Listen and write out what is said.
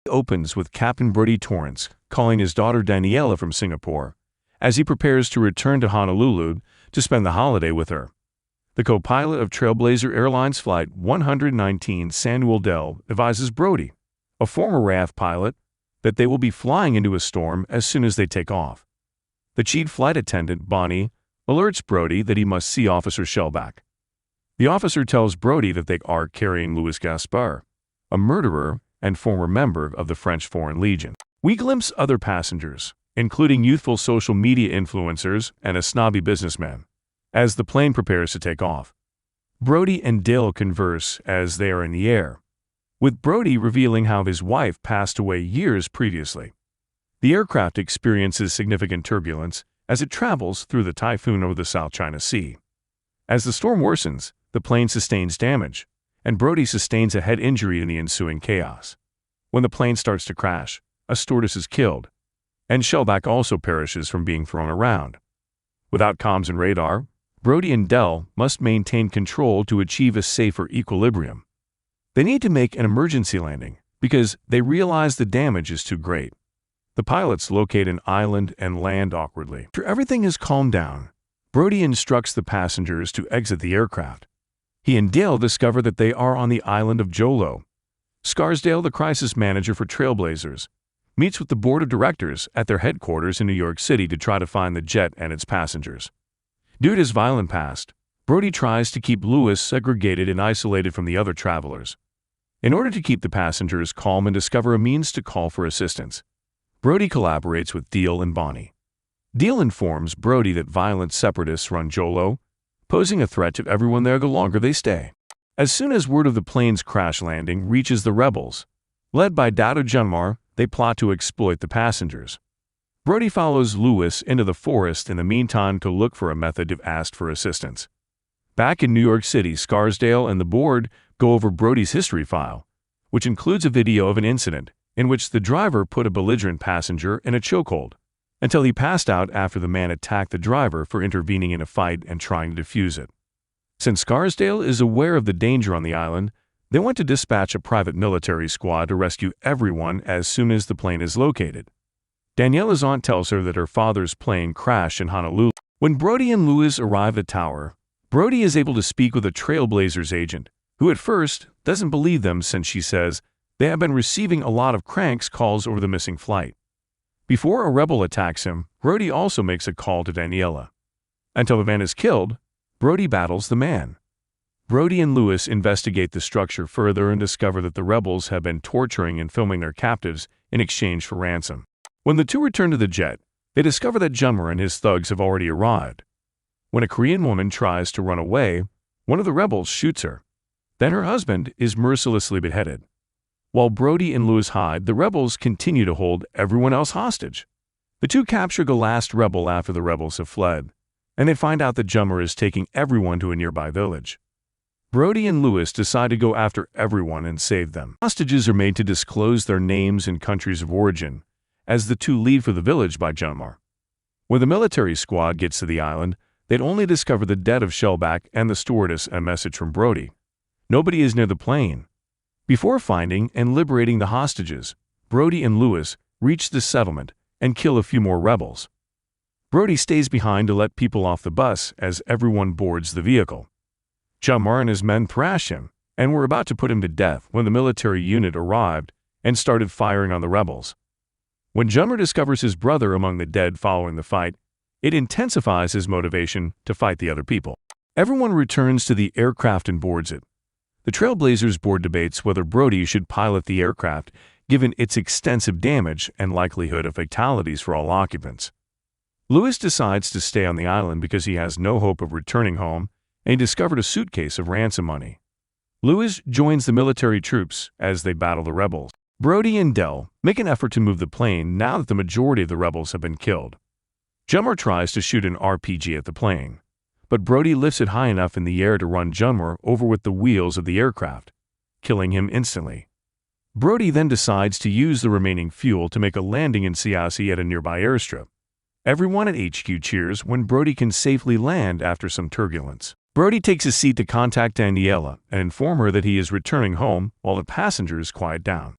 It opens with Captain Brody Torrance calling his daughter Daniela from Singapore as he prepares to return to Honolulu to spend the holiday with her. The co-pilot of Trailblazer Airlines Flight 119, Samuel Dell, advises Brody, a former RAF pilot, that they will be flying into a storm as soon as they take off. The chief flight attendant, Bonnie, alerts Brody that he must see Officer Shellback. The officer tells Brody that they are carrying Louis Gaspar, a murderer and former member of the French Foreign Legion. We glimpse other passengers, including youthful social media influencers and a snobby businessman, as the plane prepares to take off. Brody and Dale converse as they are in the air, with Brody revealing how his wife passed away years previously. The aircraft experiences significant turbulence as it travels through the typhoon over the South China Sea. As the storm worsens, the plane sustains damage, and Brody sustains a head injury in the ensuing chaos. When the plane starts to crash, a stewardess is killed, and Shellback also perishes from being thrown around. Without comms and radar, Brody and Dell must maintain control to achieve a safer equilibrium. They need to make an emergency landing because they realize the damage is too great. The pilots locate an island and land awkwardly. After everything has calmed down, Brody instructs the passengers to exit the aircraft. He and Dale discover that they are on the island of Jolo. Scarsdale, the crisis manager for Trailblazers, meets with the board of directors at their headquarters in New York City to try to find the jet and its passengers. Due to his violent past, Brody tries to keep Louis segregated and isolated from the other travelers. In order to keep the passengers calm and discover a means to call for assistance, Brody collaborates with Dale and Bonnie. Dale informs Brody that violent separatists run Jolo, posing a threat to everyone there the longer they stay. As soon as word of the plane's crash landing reaches the rebels, led by Dado Junmar, they plot to exploit the passengers. Brody follows Louis into the forest in the meantime to look for a method if asked for assistance. Back in New York City, Scarsdale and the board go over Brody's history file, which includes a video of an incident in which the driver put a belligerent passenger in a chokehold until he passed out after the man attacked the driver for intervening in a fight and trying to defuse it. Since Scarsdale is aware of the danger on the island, they want to dispatch a private military squad to rescue everyone as soon as the plane is located. Daniela's aunt tells her that her father's plane crashed in Honolulu. When Brody and Louis arrive at Tower, Brody is able to speak with a Trailblazers agent, who at first doesn't believe them since she says they have been receiving a lot of cranks calls over the missing flight. Before a rebel attacks him, Brody also makes a call to Daniela. Until the man is killed, Brody battles the man. Brody and Louis investigate the structure further and discover that the rebels have been torturing and filming their captives in exchange for ransom. When the two return to the jet, they discover that Junmar and his thugs have already arrived. When a Korean woman tries to run away, one of the rebels shoots her. Then her husband is mercilessly beheaded. While Brody and Louis hide, the rebels continue to hold everyone else hostage. The two capture the last rebel after the rebels have fled, and they find out that Junmar is taking everyone to a nearby village. Brody and Louis decide to go after everyone and save them. Hostages are made to disclose their names and countries of origin, as the two leave for the village by Junmar. When the military squad gets to the island, they'd only discover the death of Shellback and the stewardess and a message from Brody. Nobody is near the plane. Before finding and liberating the hostages, Brody and Louis reach the settlement and kill a few more rebels. Brody stays behind to let people off the bus as everyone boards the vehicle. Junmar and his men thrash him and were about to put him to death when the military unit arrived and started firing on the rebels. When Junmar discovers his brother among the dead following the fight, it intensifies his motivation to fight the other people. Everyone returns to the aircraft and boards it. The Trailblazers board debates whether Brody should pilot the aircraft given its extensive damage and likelihood of fatalities for all occupants. Louis decides to stay on the island because he has no hope of returning home, and he discovered a suitcase of ransom money. Louis joins the military troops as they battle the rebels. Brody and Dell make an effort to move the plane now that the majority of the rebels have been killed. Junmar tries to shoot an RPG at the plane, but Brody lifts it high enough in the air to run Junmar over with the wheels of the aircraft, killing him instantly. Brody then decides to use the remaining fuel to make a landing in Siasi at a nearby airstrip. Everyone at HQ cheers when Brody can safely land after some turbulence. Brody takes a seat to contact Daniela and inform her that he is returning home while the passengers quiet down.